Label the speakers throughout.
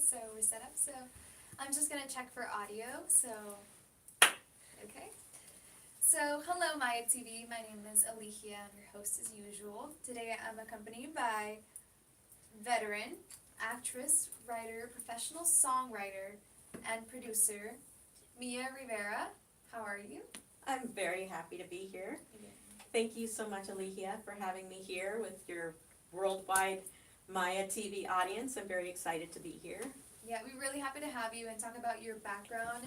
Speaker 1: so we're set up. So I'm just gonna check for audio. So, okay. So hello Maya TV, my name is Alihia, I'm your host as usual. Today I'm accompanied by veteran, actress, writer, professional songwriter, and producer, Mia Rivera. How are you?
Speaker 2: I'm very happy to be here. Thank you so much, Alihia, for having me here with your worldwide Maya TV audience. I'm very excited to be here.
Speaker 1: Yeah, we're really happy to have you and talk about your background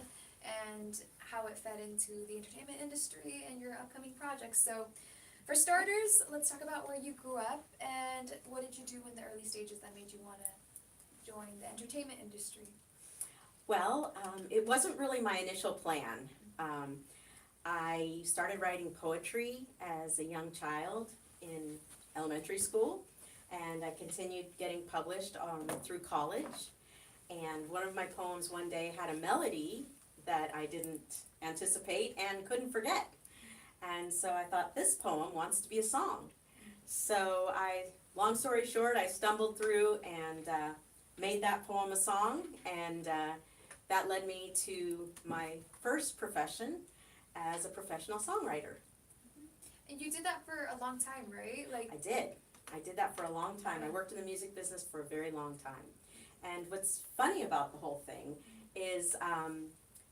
Speaker 1: and how it fed into the entertainment industry and your upcoming projects. So, for starters, let's talk about where you grew up and what did you do in the early stages that made you want to join the entertainment industry?
Speaker 2: Well, it wasn't really my initial plan. I started writing poetry as a young child in elementary school, and I continued getting published through college. And one of my poems one day had a melody that I didn't anticipate and couldn't forget. And so I thought, this poem wants to be a song. So long story short, I stumbled through and made that poem a song, and that led me to my first profession as a professional songwriter.
Speaker 1: And you did that for a long time, right?
Speaker 2: I did that for a long time. I worked in the music business for a very long time. And what's funny about the whole thing is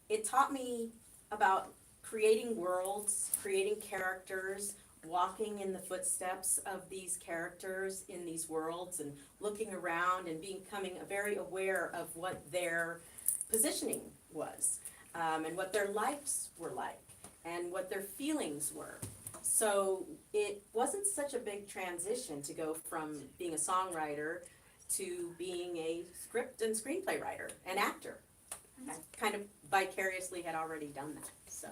Speaker 2: it taught me about creating worlds, creating characters, walking in the footsteps of these characters in these worlds, and looking around and becoming very aware of what their positioning was, and what their lives were like, and what their feelings were. So it wasn't such a big transition to go from being a songwriter to being a script and screenplay writer and actor. I kind of vicariously had already done that, so.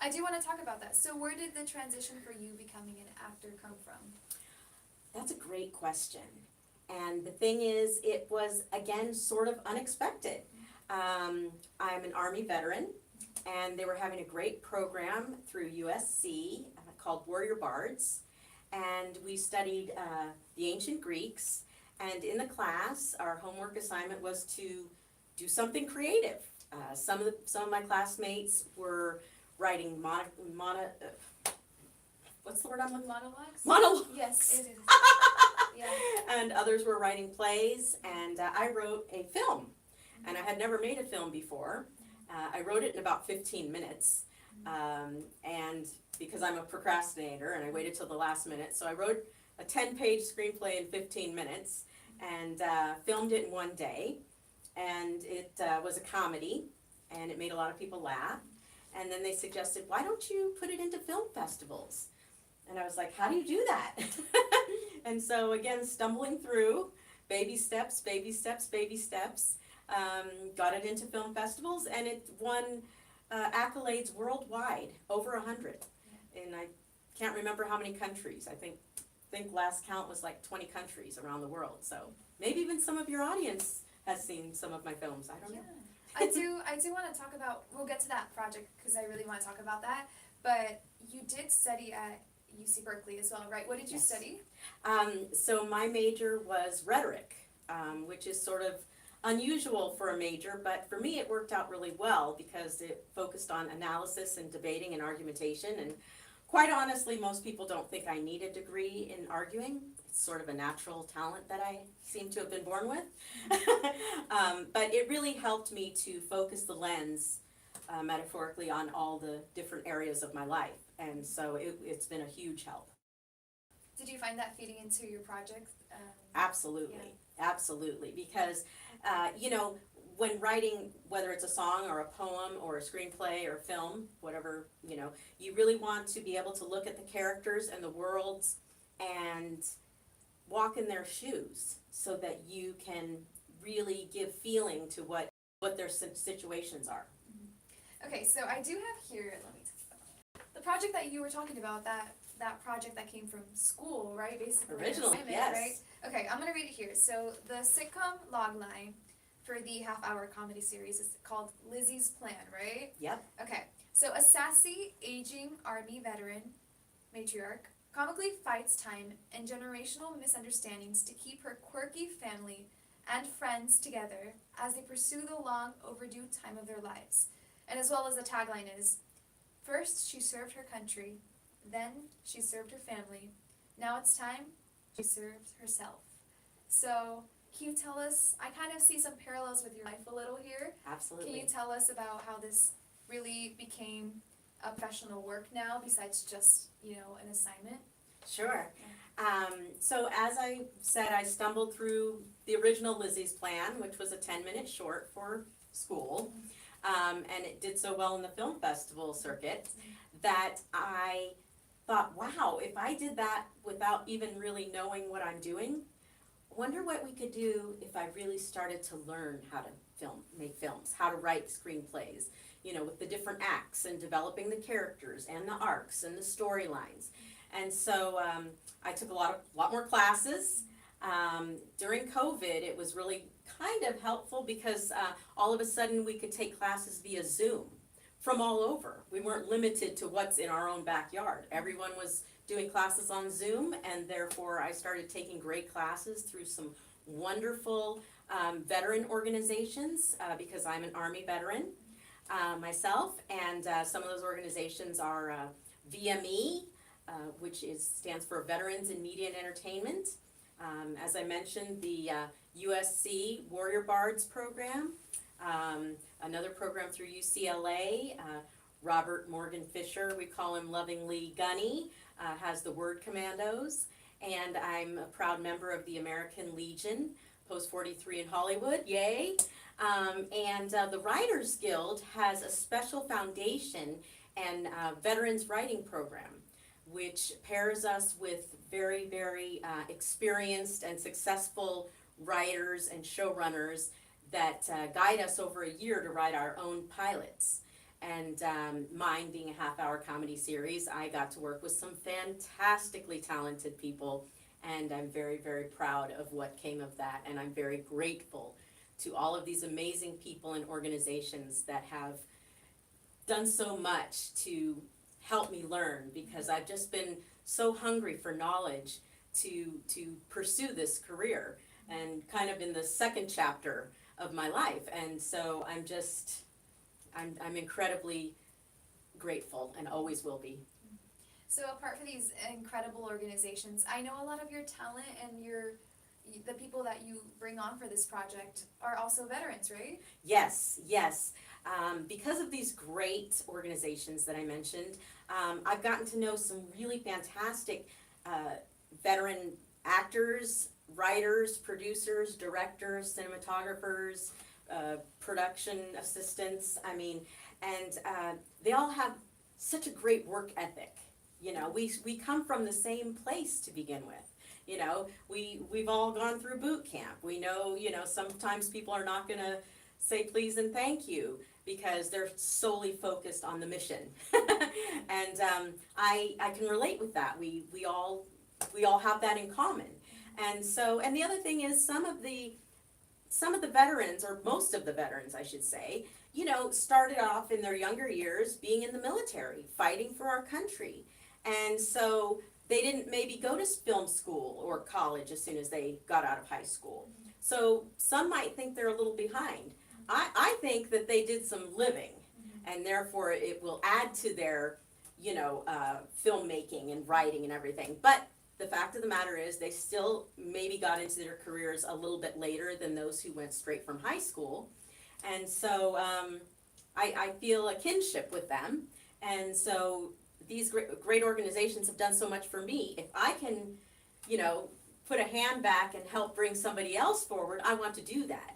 Speaker 1: I do want to talk about that. So where did the transition for you becoming an actor come from?
Speaker 2: That's a great question. And the thing is, it was, again, sort of unexpected. I'm an Army veteran, and they were having a great program through USC called Warrior Bards, and we studied the ancient Greeks, and in the class, our homework assignment was to do something creative. Some of my classmates were writing what's the word I'm looking for?
Speaker 1: Monologues?
Speaker 2: Monologues.
Speaker 1: Yes, it is. Yeah.
Speaker 2: And others were writing plays, and I wrote a film. And I had never made a film before. I wrote it in about 15 minutes, and because I'm a procrastinator and I waited till the last minute, so I wrote a 10-page screenplay in 15 minutes and filmed it in one day. And it was a comedy, and it made a lot of people laugh. And then they suggested, why don't you put it into film festivals? And I was like, how do you do that? And so again, stumbling through, baby steps, baby steps, baby steps, got it into film festivals, and it won accolades worldwide, over 100. And I can't remember how many countries. I think last count was like 20 countries around the world. So maybe even some of your audience has seen some of my films. I don't know.
Speaker 1: I do want to talk about, we'll get to that project because I really want to talk about that, but you did study at UC Berkeley as well, right? What did you study?
Speaker 2: So my major was rhetoric, which is sort of unusual for a major, but for me it worked out really well because it focused on analysis and debating and argumentation, and quite honestly, most people don't think I need a degree in arguing. It's sort of a natural talent that I seem to have been born with. But it really helped me to focus the lens, metaphorically, on all the different areas of my life. And so it's been a huge help.
Speaker 1: Did you find that feeding into your project?
Speaker 2: Absolutely, absolutely. Because, when writing, whether it's a song or a poem or a screenplay or a film, whatever, you really want to be able to look at the characters and the worlds and walk in their shoes so that you can really give feeling to what their situations are.
Speaker 1: Okay, so I do have here, let me talk about the project that you were talking about, that project that came from school, right? Basically.
Speaker 2: Originally, yes.
Speaker 1: Right? Okay, I'm going to read it here. So the sitcom logline for the half-hour comedy series is called Lizzie's Plan, right?
Speaker 2: Yep.
Speaker 1: Okay, so a sassy, aging Army veteran, matriarch, comically fights time and generational misunderstandings to keep her quirky family and friends together as they pursue the long overdue time of their lives. And as well as the tagline is, first she served her country, then she served her family, now it's time she serves herself. So can you tell us, I kind of see some parallels with your life a little here.
Speaker 2: Absolutely.
Speaker 1: Can you tell us about how this really became a professional work now besides just, an assignment?
Speaker 2: Sure. So as I said, I stumbled through the original Lizzie's Plan, which was a 10-minute short for school, and it did so well in the film festival circuit that I thought, wow, if I did that without even really knowing what I'm doing, wonder what we could do if I really started to learn how to make films, how to write screenplays, with the different acts and developing the characters and the arcs and the storylines. And so I took a lot more classes. During COVID, it was really kind of helpful because all of a sudden we could take classes via Zoom from all over. We weren't limited to what's in our own backyard. Everyone was doing classes on Zoom, and therefore I started taking great classes through some wonderful veteran organizations because I'm an Army veteran myself, and some of those organizations are VME, which stands for Veterans in Media and Entertainment. As I mentioned, the USC Warrior Bards program, another program through UCLA, Robert Morgan Fisher, we call him lovingly Gunny, has the Word Commandos, and I'm a proud member of the American Legion, Post 43 in Hollywood, yay! And the Writers Guild has a special foundation and veterans writing program, which pairs us with very, very experienced and successful writers and showrunners that guide us over a year to write our own pilots. And mine being a half-hour comedy series, I got to work with some fantastically talented people, and I'm very, very proud of what came of that, and I'm very grateful to all of these amazing people and organizations that have done so much to help me learn, because I've just been so hungry for knowledge to pursue this career, and kind of in the second chapter of my life. And so I'm incredibly grateful and always will be.
Speaker 1: So apart from these incredible organizations, I know a lot of your talent and the people that you bring on for this project are also veterans, right?
Speaker 2: Yes. Because of these great organizations that I mentioned, I've gotten to know some really fantastic veteran actors, writers, producers, directors, cinematographers, production assistants, and they all have such a great work ethic. We come from the same place to begin with. We've all gone through boot camp. We know, sometimes people are not gonna say please and thank you because they're solely focused on the mission. And I can relate with that. We all have that in common. And so, and the other thing is some of the veterans, or most of the veterans I should say, started off in their younger years being in the military, fighting for our country. And so they didn't maybe go to film school or college as soon as they got out of high school. So some might think they're a little behind. I think that they did some living, and therefore it will add to their, filmmaking and writing and everything. But the fact of the matter is they still maybe got into their careers a little bit later than those who went straight from high school. And so I feel a kinship with them. And so these great organizations have done so much for me. If I can, put a hand back and help bring somebody else forward, I want to do that.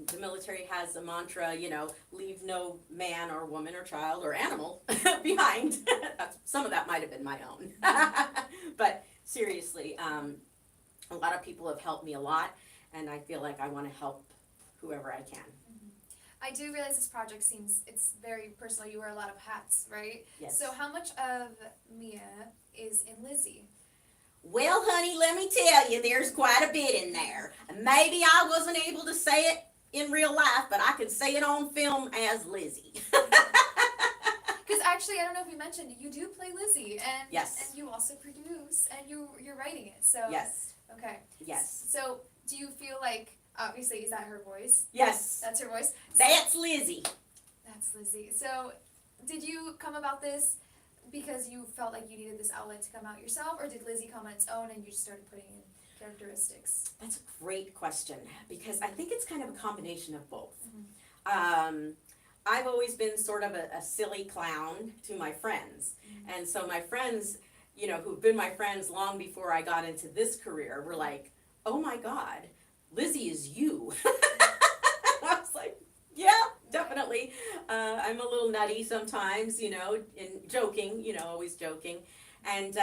Speaker 2: The military has a mantra, leave no man or woman or child or animal behind. Some of that might have been my own. But seriously, a lot of people have helped me a lot, and I feel like I want to help whoever I can.
Speaker 1: I do realize this project it's very personal. You wear a lot of hats, right?
Speaker 2: Yes.
Speaker 1: So how much of Mia is in Lizzie?
Speaker 2: Well, honey, let me tell you, there's quite a bit in there. Maybe I wasn't able to say it in real life, but I could say it on film as Lizzie.
Speaker 1: Because actually, I don't know if you mentioned, you do play Lizzie, and
Speaker 2: yes.
Speaker 1: And you also produce, and you're writing it. So
Speaker 2: yes.
Speaker 1: Okay.
Speaker 2: Yes.
Speaker 1: So do you feel like Obviously, is that her voice?
Speaker 2: Yes,
Speaker 1: That's her voice?
Speaker 2: that's Lizzie.
Speaker 1: That's Lizzie. So, did you come about this because you felt like you needed this outlet to come out yourself, or did Lizzie come on its own and you just started putting in characteristics?
Speaker 2: That's a great question because I think it's kind of a combination of both. I've always been sort of a silly clown to my friends. And so my friends, who've been my friends long before I got into this career were like, oh my God, Lizzie is you. I was like, yeah, definitely. I'm a little nutty sometimes, and joking, always joking. And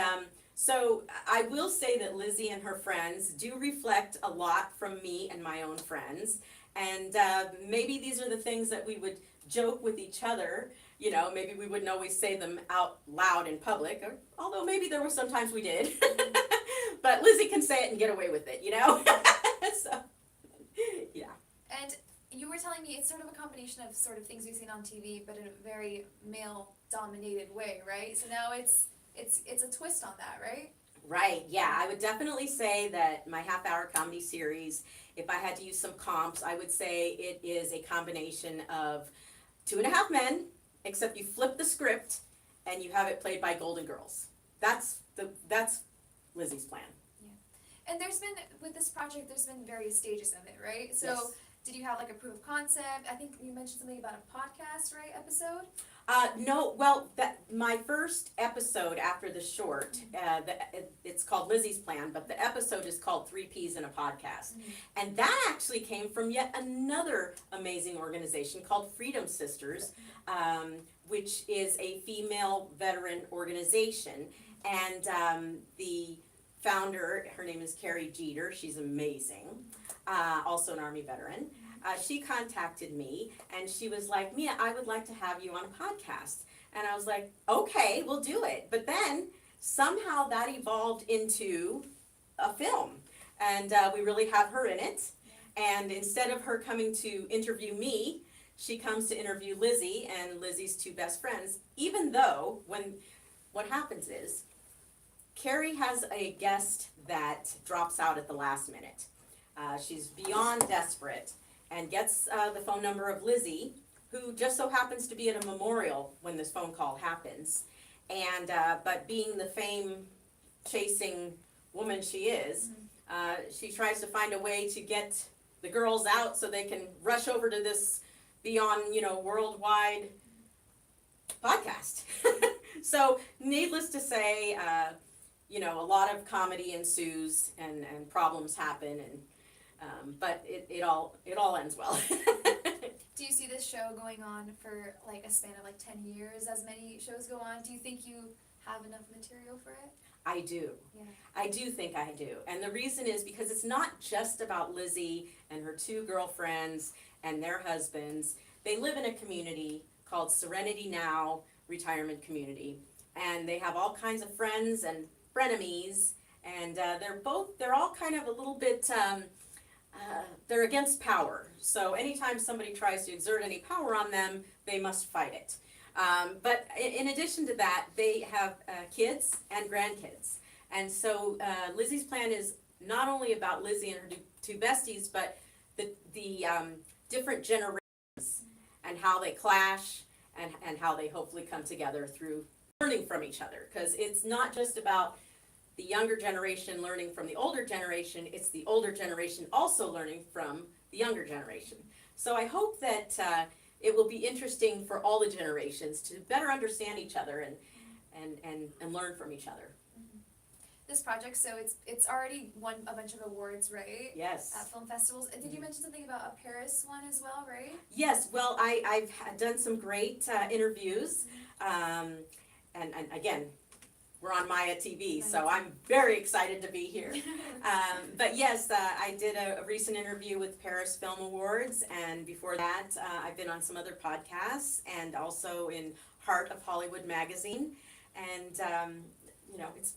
Speaker 2: so I will say that Lizzie and her friends do reflect a lot from me and my own friends. And maybe these are the things that we would joke with each other. Maybe we wouldn't always say them out loud in public, although maybe there were some times we did. But Lizzie can say it and get away with it, So, yeah.
Speaker 1: And you were telling me it's sort of a combination of sort of things we've seen on TV, but in a very male-dominated way, right? So now it's a twist on that, right?
Speaker 2: Right, yeah, I would definitely say that my half-hour comedy series, if I had to use some comps, I would say it is a combination of Two and a Half Men, except you flip the script and you have it played by Golden Girls. That's Lizzie's plan.
Speaker 1: Yeah. And with this project, there's been various stages of it, right? So
Speaker 2: Yes.
Speaker 1: did you have like a proof of concept? I think you mentioned something about a podcast, right, episode?
Speaker 2: No, well, my first episode after the short, it's called Lizzie's Plan, but the episode is called 3 Ps in a Podcast. And that actually came from yet another amazing organization called Freedom Sisters, which is a female veteran organization. And the founder, her name is Carrie Jeter, she's amazing, also an Army veteran. She contacted me and she was like, Mia, I would like to have you on a podcast. And I was like, okay, we'll do it. But then somehow that evolved into a film. And we really have her in it. And instead of her coming to interview me, she comes to interview Lizzie and Lizzie's two best friends, even though what happens is Carrie has a guest that drops out at the last minute. She's beyond desperate and gets the phone number of Lizzie, who just so happens to be at a memorial when this phone call happens. And but being the fame-chasing woman she is, she tries to find a way to get the girls out so they can rush over to this beyond, worldwide podcast. So, needless to say, a lot of comedy ensues and problems happen, and but it all ends well.
Speaker 1: Do you see this show going on for like a span of like 10 years as many shows go on? Do you think you have enough material for it?
Speaker 2: I do.
Speaker 1: Yeah.
Speaker 2: I do think I do. And the reason is because it's not just about Lizzie and her two girlfriends and their husbands. They live in a community called Serenity Now Retirement Community. And they have all kinds of friends and frenemies. And they're all kind of a little bit, they're against power. So anytime somebody tries to exert any power on them, they must fight it. But in addition to that, they have kids and grandkids. And so Lizzie's Plan is not only about Lizzie and her two besties, but the different generations and how they clash and how they hopefully come together through learning from each other. Because it's not just about the younger generation learning from the older generation, it's the older generation also learning from the younger generation. So I hope that it will be interesting for all the generations to better understand each other and learn from each other.
Speaker 1: This project, so it's already won a bunch of awards, right?
Speaker 2: Yes.
Speaker 1: At film festivals. Did you mention something about a Paris one as well, right?
Speaker 2: Yes, well, I've done some great interviews, and again, we're on Maya TV, so I'm very excited to be here. But yes, I did a recent interview with Paris Film Awards, and before that, I've been on some other podcasts, and also in Heart of Hollywood magazine, and it's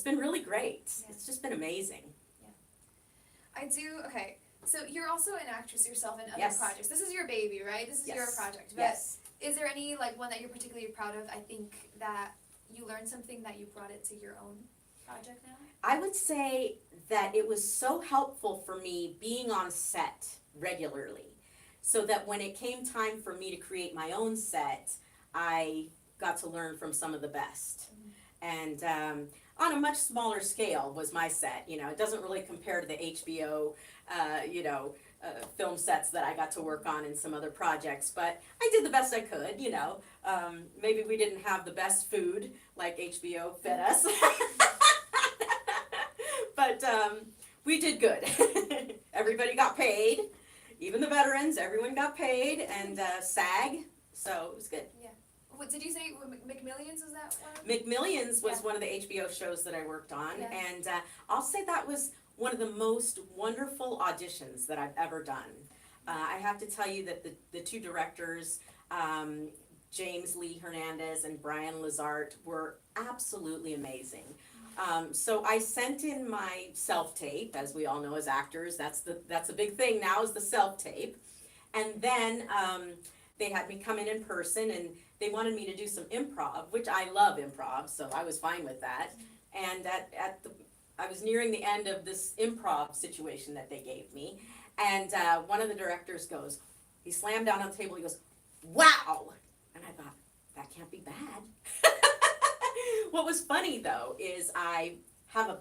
Speaker 2: been really great.
Speaker 1: Yeah.
Speaker 2: It's just been amazing.
Speaker 1: I do, okay, so you're also an actress yourself in other
Speaker 2: Yes.
Speaker 1: projects. This is your baby, right? This is your
Speaker 2: Yes.
Speaker 1: project. But
Speaker 2: Yes.
Speaker 1: is there any, like, one that you're particularly proud of? I think that you learned something that you brought it to your own. project now?
Speaker 2: I would say that it was so helpful for me being on set regularly, so that when it came time for me to create my own set, I got to learn from some of the best. And on a much smaller scale was my set. You know, it doesn't really compare to the HBO, film sets that I got to work on in some other projects, but I did the best I could, you know. Maybe we didn't have the best food like HBO fed us, but we did good. Everybody got paid, even the veterans, everyone got paid, and SAG, so it was good.
Speaker 1: Yeah. What did you say? McMillions, was that one?
Speaker 2: McMillions was
Speaker 1: Yeah.
Speaker 2: one of the HBO shows that I worked on,
Speaker 1: Yeah.
Speaker 2: and I'll say that was one of the most wonderful auditions that I've ever done. I have to tell you that the two directors, James Lee Hernandez and Brian Lazart, were absolutely amazing. So I sent in my self-tape, as we all know as actors, that's a big thing now, is the self-tape. And then they had me come in person, and they wanted me to do some improv, which I love improv, so I was fine with that. And I was nearing the end of this improv situation that they gave me, and one of the directors goes, he slammed down on the table, he goes, "Wow!" And I thought, that can't be bad. What was funny though is I have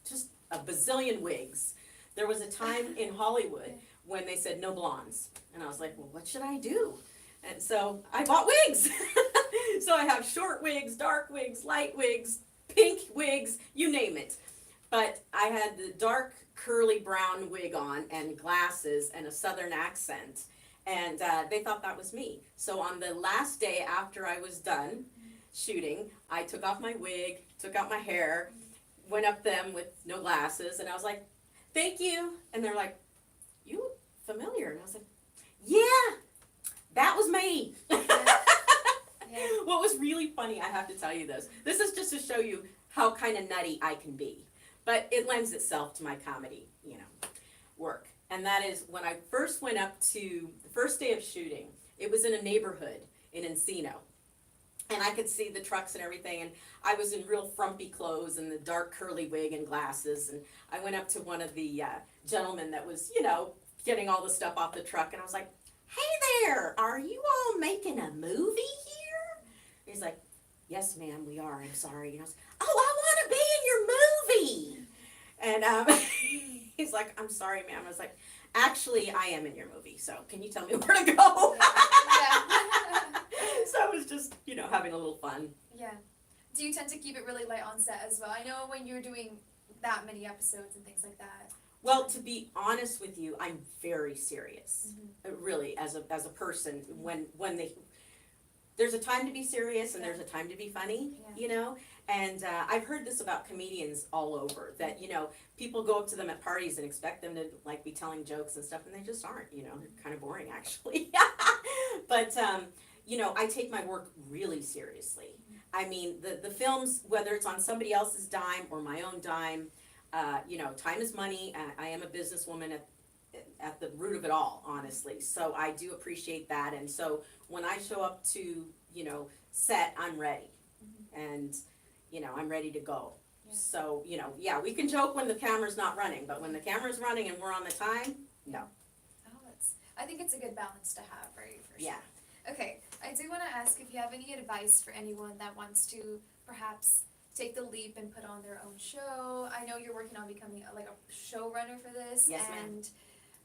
Speaker 2: just a bazillion wigs. There was a time in Hollywood when they said no blondes, and I was like, well, what should I do? And so I bought wigs. So I have short wigs, dark wigs, light wigs, pink wigs, you name it. But I had the dark curly brown wig on and glasses and a southern accent, and they thought that was me. So on the last day after I was done shooting, I took off my wig, took out my hair, went up them with no glasses, and I was like, "Thank you." And they're like, "You look familiar." And I was like, "Yeah, that was me."
Speaker 1: Yeah.
Speaker 2: What was really funny, I have to tell you this. This is just to show you how kind of nutty I can be. But it lends itself to my comedy, work. And that is when I first went up to the first day of shooting, it was in a neighborhood in Encino. And I could see the trucks and everything, and I was in real frumpy clothes and the dark curly wig and glasses. And I went up to one of the gentlemen that was, getting all the stuff off the truck, and I was like, "Hey there, are you all making a movie here?" He's like, "Yes, ma'am, we are. I'm sorry." And I was, "Oh, I want to be in your movie." And he's like, "I'm sorry, ma'am." I was like, "Actually, I am in your movie, so can you tell me where to go?"
Speaker 1: Yeah.
Speaker 2: So I was just, having a little fun.
Speaker 1: Yeah. Do you tend to keep it really light on set as well? I know when you're doing that many episodes and things like that.
Speaker 2: Well, to be honest with you, I'm very serious. Really, as a person, when there's a time to be serious and there's a time to be funny, And I've heard this about comedians all over, that, people go up to them at parties and expect them to, be telling jokes and stuff, and they just aren't, they're kind of boring, actually. But, I take my work really seriously. I mean, the films, whether it's on somebody else's dime or my own dime, time is money. I am a businesswoman at the root of it all, honestly. So I do appreciate that. And so when I show up to, set, I'm ready. And, I'm ready to go.
Speaker 1: Yeah.
Speaker 2: So, we can joke when the camera's not running, but when the camera's running and we're on the time, no.
Speaker 1: Oh, I think it's a good balance to have, right? For sure.
Speaker 2: Yeah.
Speaker 1: Okay, I do want to ask if you have any advice for anyone that wants to perhaps take the leap and put on their own show. I know you're working on becoming a showrunner for this.
Speaker 2: Yes, ma'am.
Speaker 1: And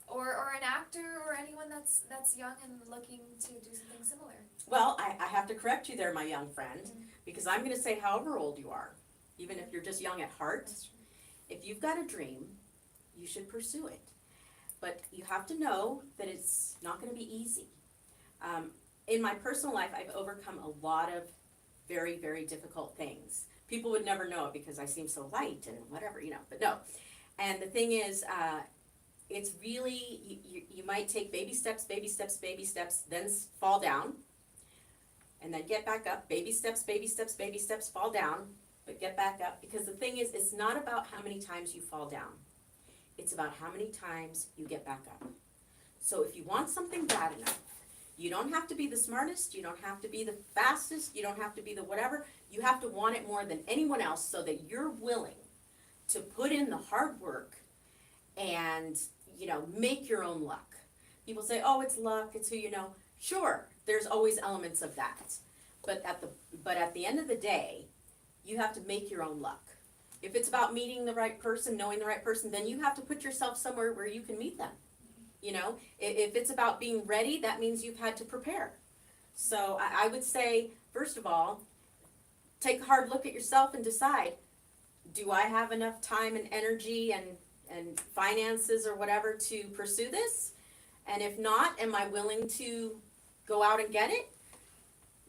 Speaker 1: or an actor or anyone that's young and looking to do something similar.
Speaker 2: Well, I have to correct you there, my young friend, because I'm going to say however old you are, even if you're just young at heart,
Speaker 1: That's true.
Speaker 2: if you've got a dream, you should pursue it. But you have to know that it's not going to be easy. In my personal life, I've overcome a lot of very, very difficult things. People would never know it because I seem so light and whatever, but no. And the thing is, it's really, you might take baby steps, then fall down, and then get back up, baby steps, fall down, but get back up. Because the thing is, it's not about how many times you fall down. It's about how many times you get back up. So if you want something bad enough, You don't have to be the smartest, you don't have to be the fastest, you don't have to be the whatever. You have to want it more than anyone else so that you're willing to put in the hard work and, make your own luck. People say, oh, it's luck, it's who you know. Sure, there's always elements of that. But at the end of the day, you have to make your own luck. If it's about meeting the right person, knowing the right person, then you have to put yourself somewhere where you can meet them. If it's about being ready, that means you've had to prepare. So I would say, first of all, take a hard look at yourself and decide, do I have enough time and energy and finances or whatever to pursue this? And if not, am I willing to go out and get it?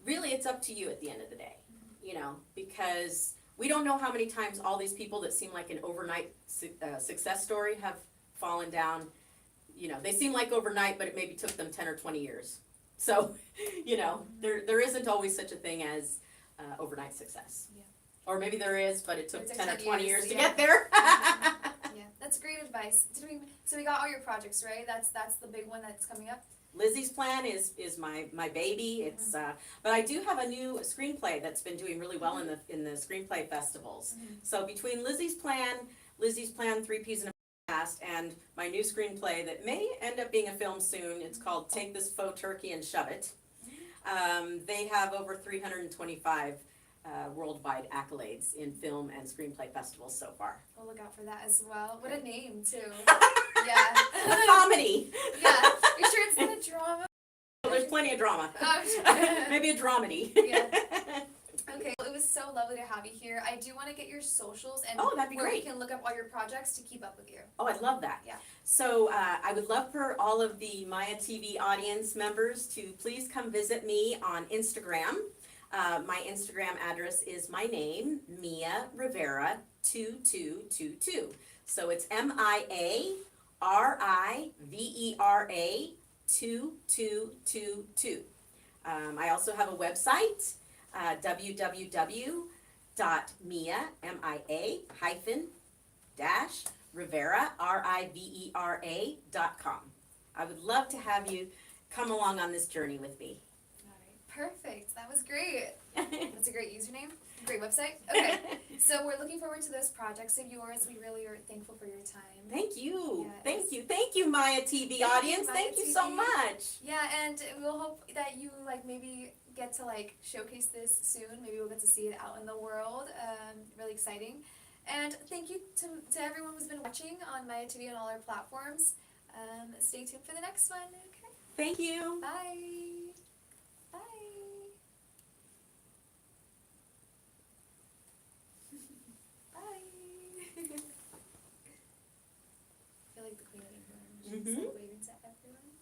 Speaker 2: Really, it's up to you at the end of the day, because we don't know how many times all these people that seem like an overnight success story have fallen down. They seem like overnight, but it maybe took them 10 or 20 years. So, there isn't always such a thing as overnight success.
Speaker 1: Yeah.
Speaker 2: Or maybe there is, but it took 10 or 20 years to
Speaker 1: yeah.
Speaker 2: get there.
Speaker 1: Yeah, that's great advice. So we got all your projects, right? That's the big one that's coming up.
Speaker 2: Lizzie's Plan is my baby. It's but I do have a new screenplay that's been doing really well in the screenplay festivals. So between Lizzie's Plan, 3 Peas in a Past, and my new screenplay that may end up being a film soon, it's called Take This Faux Turkey and Shove It. They have over 325 worldwide accolades in film and screenplay festivals so far.
Speaker 1: We'll look out for that as well. What a name too. Yeah.
Speaker 2: A comedy.
Speaker 1: Yeah. Are you sure it's not a drama?
Speaker 2: Well, there's plenty of drama. Maybe a dramedy.
Speaker 1: Yeah. Okay. Well, it was so lovely to have you here. I do want to get your socials and
Speaker 2: that'd be
Speaker 1: where
Speaker 2: great.
Speaker 1: we can look up all your projects to keep up with you.
Speaker 2: Oh, I'd love that.
Speaker 1: Yeah.
Speaker 2: So I would love for all of the Maya TV audience members to please come visit me on Instagram. My Instagram address is my name, Mia Rivera 2222. So it's MIARIVERA 2222. I also have a website, www.mia-rivera.com. I would love to have you come along on this journey with me.
Speaker 1: Perfect. That was great. That's a great username. Great website. Okay. So we're looking forward to those projects of yours. We really are thankful for your time.
Speaker 2: Thank you.
Speaker 1: Yes.
Speaker 2: Thank you, Maya TV audience. Thank you so much.
Speaker 1: Yeah, and we'll hope that you maybe get to showcase this soon. Maybe we'll get to see it out in the world. Really exciting. And thank you to everyone who's been watching on Maya TV and all our platforms. Stay tuned for the next one. Okay.
Speaker 2: Thank you.
Speaker 1: Bye. Bye. Bye. I feel like the Queen of England. She's waving to everyone.